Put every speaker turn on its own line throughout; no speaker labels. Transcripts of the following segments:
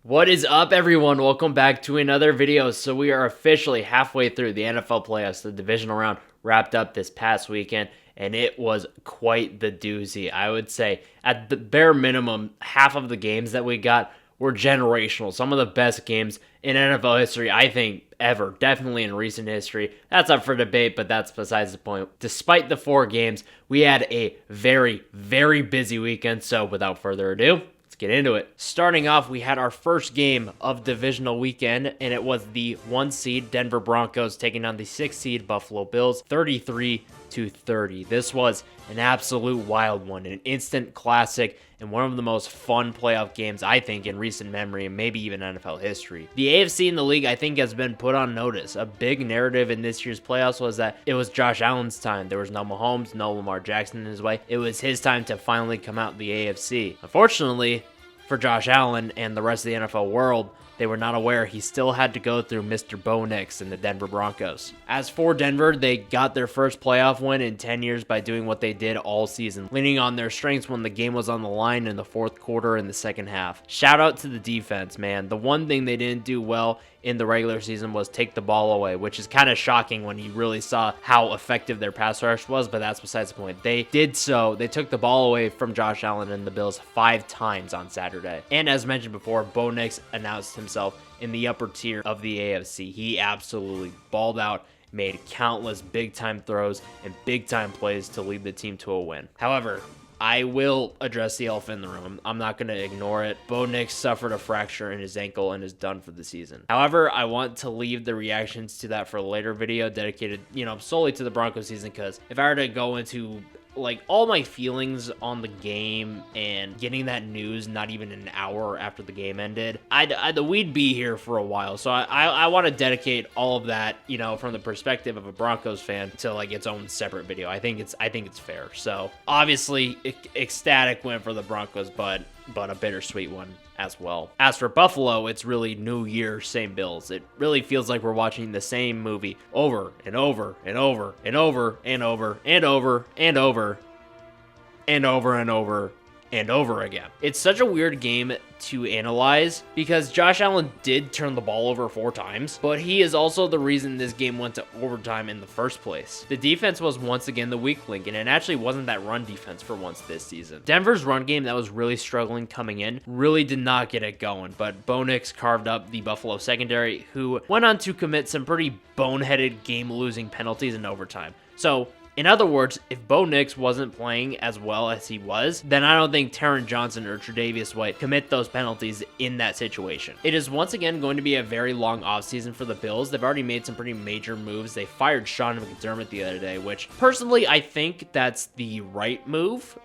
What is up, everyone? Welcome back to another video. So we are officially halfway through the NFL playoffs. The divisional round wrapped up this past weekend, and it was quite the doozy. I would say at the bare minimum, half of the games that we got were generational. Some of the best games in NFL history, I think, ever. Definitely in recent history. That's up for debate, but that's besides the point. Despite the 4 games, we had a very, very busy weekend. So without further ado, let's get into it. Starting off, we had our first game of divisional weekend, and it was the 1 seed Denver Broncos taking on the 6 seed Buffalo Bills, 33-30. This was an absolute wild one, an instant classic, and one of the most fun playoff games, I think, in recent memory, and maybe even NFL history. The AFC in the league, I think, has been put on notice. A big narrative in this year's playoffs was that it was Josh Allen's time. There was no Mahomes, no Lamar Jackson in his way. It was his time to finally come out the AFC. Unfortunately, for Josh Allen and the rest of the NFL world, they were not aware he still had to go through Mr. Bo Nix and the Denver Broncos. As for Denver, they got their first playoff win in 10 years by doing what they did all season, leaning on their strengths when the game was on the line in the fourth quarter and the second half. Shout out to the defense, man. The one thing they didn't do well in the regular season was take the ball away, which is kind of shocking when you really saw how effective their pass rush was, but that's besides the point. They did so. They took the ball away from Josh Allen and the Bills 5 times on Saturday. And as mentioned before, Bo Nix announced himself in the upper tier of the AFC. He absolutely balled out, made countless big-time throws and big-time plays to lead the team to a win. However, I will address the elephant in the room. I'm not going to ignore it. Bo Nix suffered a fracture in his ankle and is done for the season. However, I want to leave the reactions to that for a later video dedicated, solely to the Broncos season, because if I were to go into all my feelings on the game and getting that news not even an hour after the game ended, we'd be here for a while. So I want to dedicate all of that, from the perspective of a Broncos fan to its own separate video. I think it's fair. So obviously ecstatic win for the Broncos, but a bittersweet one as well. As for Buffalo, it's really New Year, same Bills. It really feels like we're watching the same movie over and over and over and over and over and over and over and over and over and over again. It's such a weird game to analyze because Josh Allen did turn the ball over 4 times, but he is also the reason this game went to overtime in the first place. The defense was once again the weak link, and it actually wasn't that run defense for once this season. Denver's run game that was really struggling coming in really did not get it going, but Bo Nix carved up the Buffalo secondary, who went on to commit some pretty boneheaded game-losing penalties in overtime. So in other words, if Bo Nix wasn't playing as well as he was, then I don't think Taron Johnson or Tre'Davious White commit those penalties in that situation. It is once again going to be a very long offseason for the Bills. They've already made some pretty major moves. They fired Sean McDermott the other day, which personally I think that's the right move.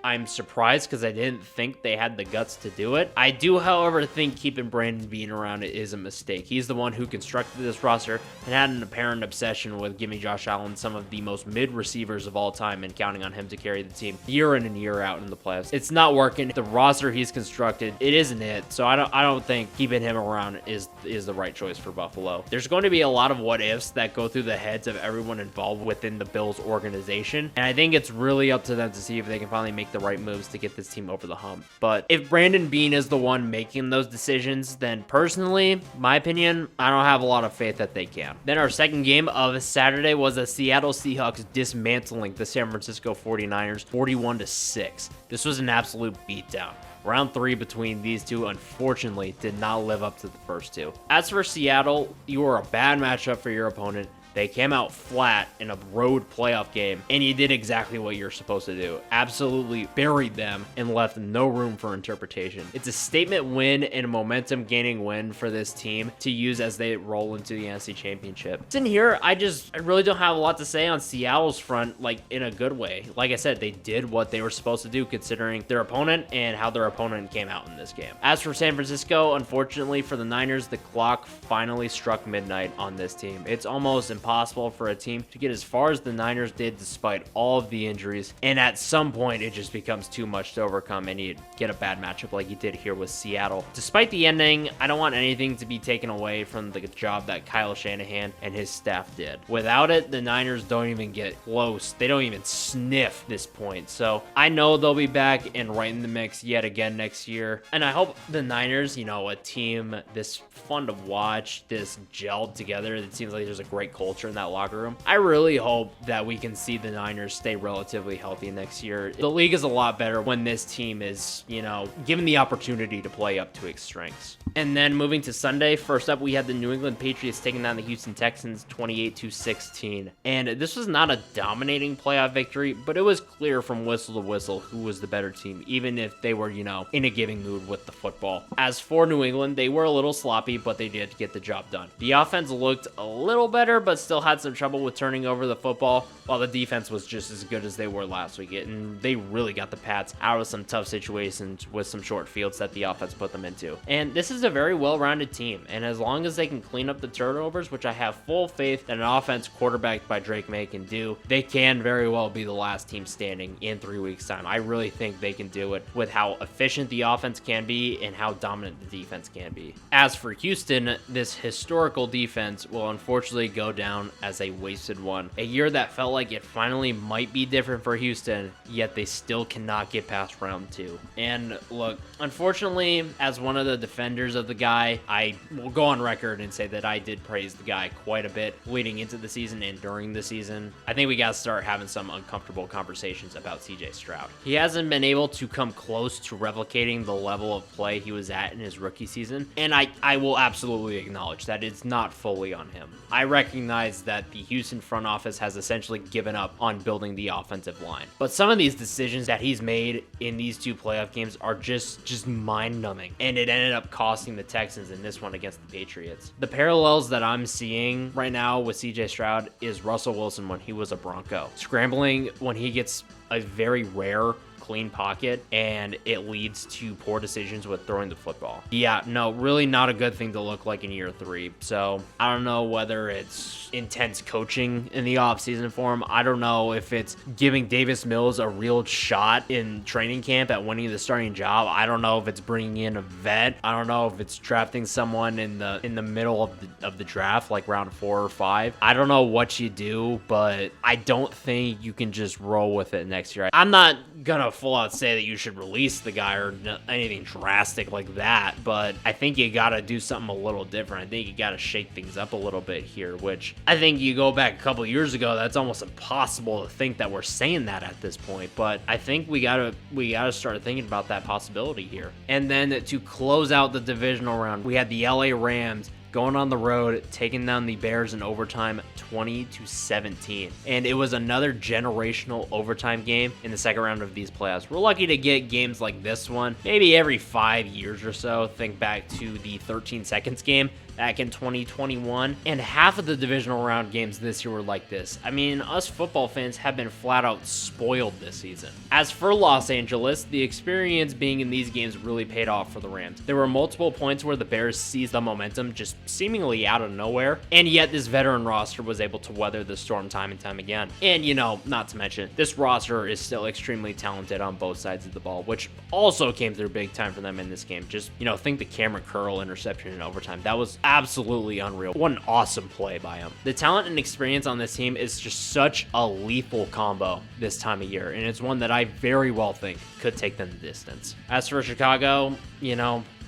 I'm surprised because I didn't think they had the guts to do it. I do, however, think keeping Brandon Beane around it is a mistake. He's the one who constructed this roster and had an apparent obsession with giving Josh Allen some of the most receivers of all time and counting on him to carry the team year in and year out in the playoffs. It's not working. The roster he's constructed, it isn't it. So I don't think keeping him around is the right choice for Buffalo. There's going to be a lot of what ifs that go through the heads of everyone involved within the Bills organization, and I think it's really up to them to see if they can finally make the right moves to get this team over the hump. But if Brandon Beane is the one making those decisions, then personally, my opinion, I don't have a lot of faith that they can. Then our second game of Saturday was the Seattle Seahawks dismantling the San Francisco 49ers 41-6. This was an absolute beatdown. Round 3 between these two, unfortunately, did not live up to the first 2. As for Seattle, you were a bad matchup for your opponent. They came out flat in a road playoff game, and you did exactly what you're supposed to do. Absolutely buried them and left no room for interpretation. It's a statement win and a momentum-gaining win for this team to use as they roll into the NFC Championship. In here, I really don't have a lot to say on Seattle's front, in a good way. Like I said, they did what they were supposed to do considering their opponent and how their opponent came out in this game. As for San Francisco, unfortunately for the Niners, the clock finally struck midnight on this team. It's almost impossible impossible for a team to get as far as the Niners did despite all of the injuries. And at some point, it just becomes too much to overcome, and you get a bad matchup like you did here with Seattle. Despite the ending, I don't want anything to be taken away from the job that Kyle Shanahan and his staff did. Without it, the Niners don't even get close. They don't even sniff this point. So I know they'll be back and right in the mix yet again next year. And I hope the Niners, a team this fun to watch, this gelled together. It seems like there's a great culture in that locker room. I really hope that we can see the Niners stay relatively healthy next year. The league is a lot better when this team is, given the opportunity to play up to its strengths. And then moving to Sunday, first up, we had the New England Patriots taking down the Houston Texans 28-16. And this was not a dominating playoff victory, but it was clear from whistle to whistle who was the better team, even if they were, in a giving mood with the football. As for New England, they were a little sloppy, but they did get the job done. The offense looked a little better, but still had some trouble with turning over the football, while the defense was just as good as they were last week. And they really got the Pats out of some tough situations with some short fields that the offense put them into. And this is a very well-rounded team, and as long as they can clean up the turnovers, which I have full faith that an offense quarterbacked by Drake May can do, they can very well be the last team standing in 3 weeks' time. I really think they can do it with how efficient the offense can be and how dominant the defense can be. As for Houston, this historical defense will unfortunately go down as a wasted one. A year that felt like it finally might be different for Houston, yet they still cannot get past round 2. And look, unfortunately, as one of the defenders of the guy, I will go on record and say that I did praise the guy quite a bit leading into the season and during the season. I think we got to start having some uncomfortable conversations about CJ Stroud. He hasn't been able to come close to replicating the level of play he was at in his rookie season, and I will absolutely acknowledge that it's not fully on him. I recognize that the Houston front office has essentially given up on building the offensive line, but some of these decisions that he's made in these 2 playoff games are just mind-numbing, and it ended up costing the Texans in this one against the Patriots. The parallels that I'm seeing right now with CJ Stroud is Russell Wilson when he was a Bronco. Scrambling when he gets a very rare clean pocket, and it leads to poor decisions with throwing the football. Yeah, no, really not a good thing to look like in year 3. So I don't know whether it's intense coaching in the offseason for him. I don't know if it's giving Davis Mills a real shot in training camp at winning the starting job. I don't know if it's bringing in a vet. I don't know if it's drafting someone in the middle of the draft, like round 4 or 5. I don't know what you do, but I don't think you can just roll with it next year. I'm not gonna full out say that you should release the guy or anything drastic like that, but I think you gotta do something a little different. I think you gotta shake things up a little bit here, which I think you go back a couple years ago, that's almost impossible to think that we're saying that at this point, but I think we gotta start thinking about that possibility here. And then to close out the divisional round, we had the LA Rams going on the road, taking down the Bears in overtime 20-17. And it was another generational overtime game in the second round of these playoffs. We're lucky to get games like this one maybe every 5 years or so. Think back to the 13 seconds game back in 2021, and half of the divisional round games this year were like this. I mean, us football fans have been flat out spoiled this season. As for Los Angeles, the experience being in these games really paid off for the Rams. There were multiple points where the Bears seized the momentum just seemingly out of nowhere, and yet this veteran roster was able to weather the storm time and time again. And not to mention, this roster is still extremely talented on both sides of the ball, which also came through big time for them in this game. Just, think the Cameron Curl interception in overtime. That was absolutely unreal. What an awesome play by him. The talent and experience on this team is just such a lethal combo this time of year, and it's one that I very well think could take them the distance. As for Chicago,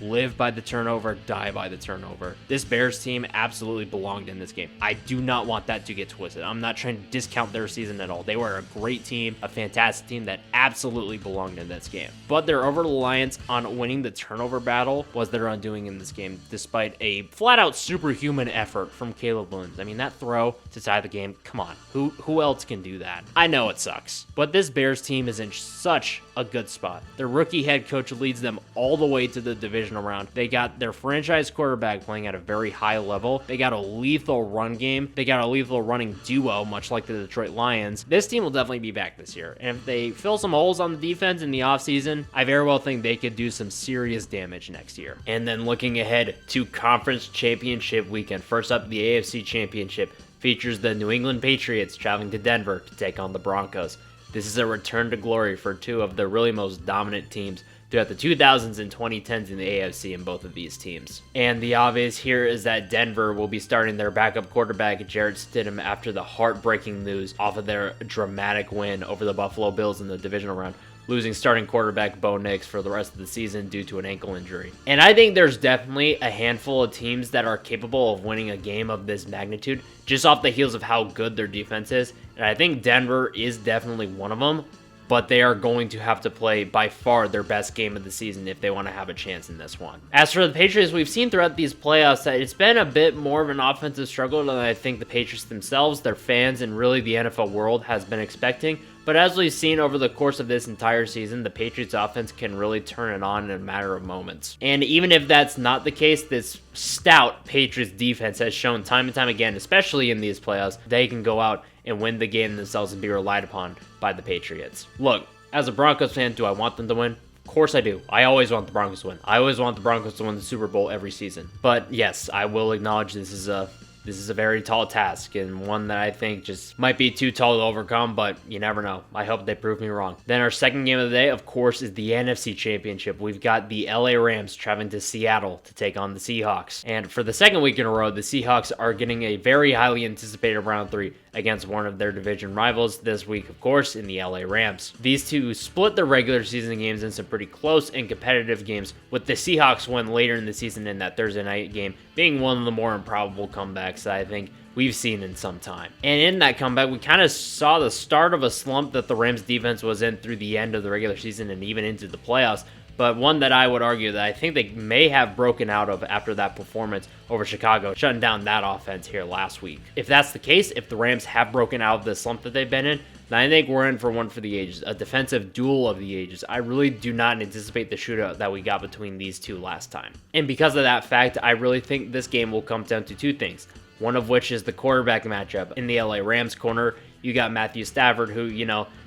live by the turnover, die by the turnover. This Bears team absolutely belonged in this game. I do not want that to get twisted. I'm not trying to discount their season at all. They were a great team, a fantastic team that absolutely belonged in this game. But their over-reliance on winning the turnover battle was their undoing in this game, despite a flat-out superhuman effort from Caleb Williams. I mean, that throw to tie the game, come on. Who else can do that? I know it sucks, but this Bears team is in such a good spot. Their rookie head coach leads them all the way to the divisional round. They got their franchise quarterback playing at a very high level. They got a lethal run game. They got a lethal running duo, much like the Detroit Lions. This team will definitely be back this year. And if they fill some holes on the defense in the offseason, I very well think they could do some serious damage next year. And then looking ahead to Conference Championship weekend. First up, the AFC Championship features the New England Patriots traveling to Denver to take on the Broncos. This is a return to glory for two of the really most dominant teams throughout the 2000s and 2010s in the AFC in both of these teams. And the obvious here is that Denver will be starting their backup quarterback Jarrett Stidham after the heartbreaking news off of their dramatic win over the Buffalo Bills in the divisional round, losing starting quarterback Bo Nix for the rest of the season due to an ankle injury. And I think there's definitely a handful of teams that are capable of winning a game of this magnitude just off the heels of how good their defense is. And I think Denver is definitely one of them, but they are going to have to play by far their best game of the season if they want to have a chance in this one. As for the Patriots, we've seen throughout these playoffs that it's been a bit more of an offensive struggle than I think the Patriots themselves, their fans, and really the NFL world has been expecting. But as we've seen over the course of this entire season, the Patriots offense can really turn it on in a matter of moments. And even if that's not the case, this stout Patriots defense has shown time and time again, especially in these playoffs, they can go out and win the game themselves and be relied upon by the Patriots. Look, as a Broncos fan, do I want them to win? Of course I do. I always want the Broncos to win. I always want the Broncos to win the Super Bowl every season. But yes, I will acknowledge this is a very tall task, and one that I think just might be too tall to overcome, but you never know. I hope they prove me wrong. Then our second game of the day, of course, is the NFC Championship. We've got the LA Rams traveling to Seattle to take on the Seahawks. And for the second week in a row, the Seahawks are getting a very highly anticipated round 3 against one of their division rivals, this week, of course, in the LA Rams. These two split their regular season games in some pretty close and competitive games, with the Seahawks win later in the season in that Thursday night game being one of the more improbable comebacks that I think we've seen in some time. And in that comeback, we kind of saw the start of a slump that the Rams defense was in through the end of the regular season and even into the playoffs, but one that I would argue that I think they may have broken out of after that performance over Chicago, shutting down that offense here last week. If that's the case, if the Rams have broken out of the slump that they've been in, then I think we're in for one for the ages, a defensive duel of the ages. I really do not anticipate the shootout that we got between these two last time. And because of that fact, I really think this game will come down to two things. One of which is the quarterback matchup. In the LA Rams corner, you got Matthew Stafford, who,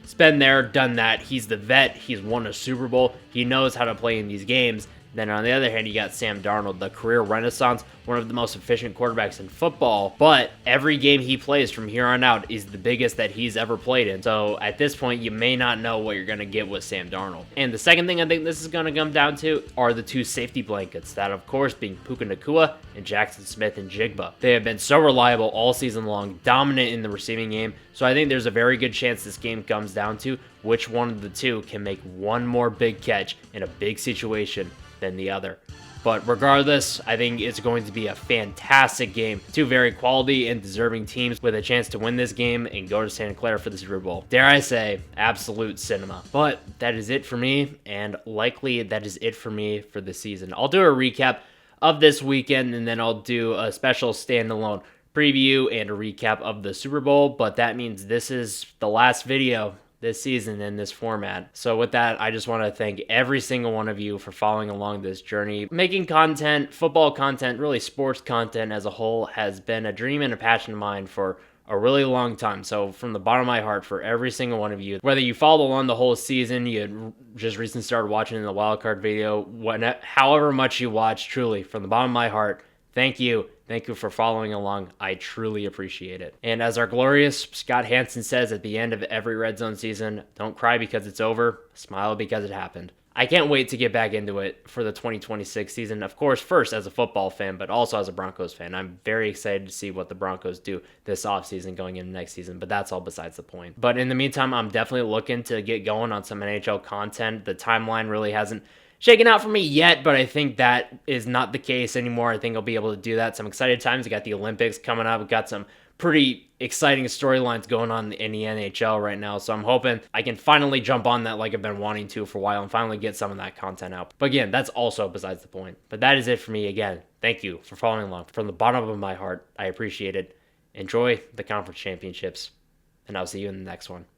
it's been there, done that. He's the vet. He's won a Super Bowl. He knows how to play in these games. Then on the other hand, you got Sam Darnold, the career renaissance, one of the most efficient quarterbacks in football. But every game he plays from here on out is the biggest that he's ever played in. So at this point, you may not know what you're going to get with Sam Darnold. And the second thing I think this is going to come down to are the two safety blankets, that of course being Puka Nacua and Jackson Smith and Jigba. They have been so reliable all season long, dominant in the receiving game. So I think there's a very good chance this game comes down to which one of the two can make one more big catch in a big situation than the other. But regardless, I think it's going to be a fantastic game. Two very quality and deserving teams with a chance to win this game and go to Santa Clara for the Super Bowl. Dare I say, absolute cinema. But that is it for me, and likely that is it for me for the season. I'll do a recap of this weekend, and then I'll do a special standalone preview and a recap of the Super Bowl, but that means this is the last video this season in this format. So with that, I just want to thank every single one of you for following along this journey. Making content, football content, really sports content as a whole, has been a dream and a passion of mine for a really long time. So from the bottom of my heart, for every single one of you, whether you followed along the whole season, you just recently started watching the wildcard video, however much you watch, truly, from the bottom of my heart, thank you. Thank you for following along. I truly appreciate it. And as our glorious Scott Hansen says at the end of every Red Zone season, don't cry because it's over, smile because it happened. I can't wait to get back into it for the 2026 season. Of course, first as a football fan, but also as a Broncos fan. I'm very excited to see what the Broncos do this offseason going into next season, but that's all besides the point. But in the meantime, I'm definitely looking to get going on some NHL content. The timeline really hasn't shaken out for me yet, but I think that is not the case anymore. I think I'll be able to do that. Some excited times. We got the Olympics coming up. We've got some pretty exciting storylines going on in the NHL right now, so I'm hoping I can finally jump on that like I've been wanting to for a while and finally get some of that content out. But again, that's also besides the point. But that is it for me. Again, thank you for following along. From the bottom of my heart, I appreciate it. Enjoy the conference championships, and I'll see you in the next one.